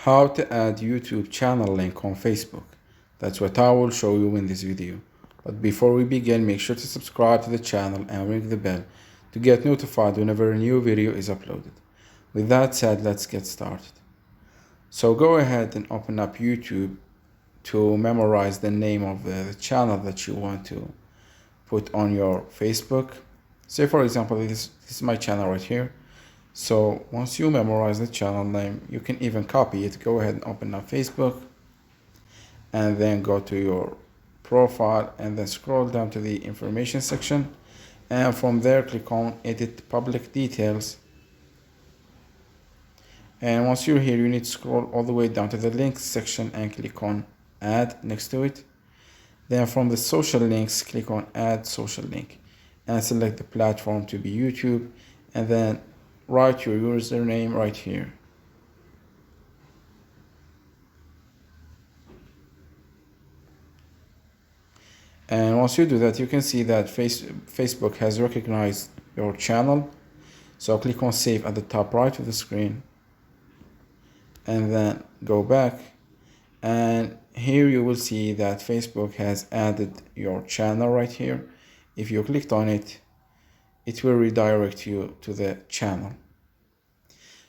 How to add YouTube channel link on Facebook. That's what I will show you in this video. But before we begin, make sure to subscribe to the channel and ring the bell to get notified whenever a new video is uploaded. With that said, let's get started. So go ahead and open up YouTube to memorize the name of the channel that you want to put on your Facebook. Say for example, this is my channel right here. So once you memorize the channel name, you can even copy it. Go ahead and open up Facebook and then go to your profile and then scroll down to the information section, and from there click on edit public details. And once you're here, you need to scroll all the way down to the links section and click on add next to it. Then from the social links, click on add social link and select the platform to be YouTube, and then write your username right here. And once you do that, you can see that Facebook has recognized your channel. So click on save at the top right of the screen and then go back, and here you will see that Facebook has added your channel right here. If you clicked on it, it will redirect you to the channel.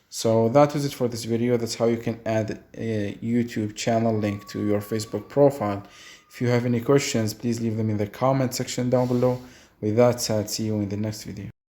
So that was it for this video. That's how you can add a YouTube channel link to your Facebook profile. If you have any questions, please leave them in the comment section down below. With that said, see you in the next video.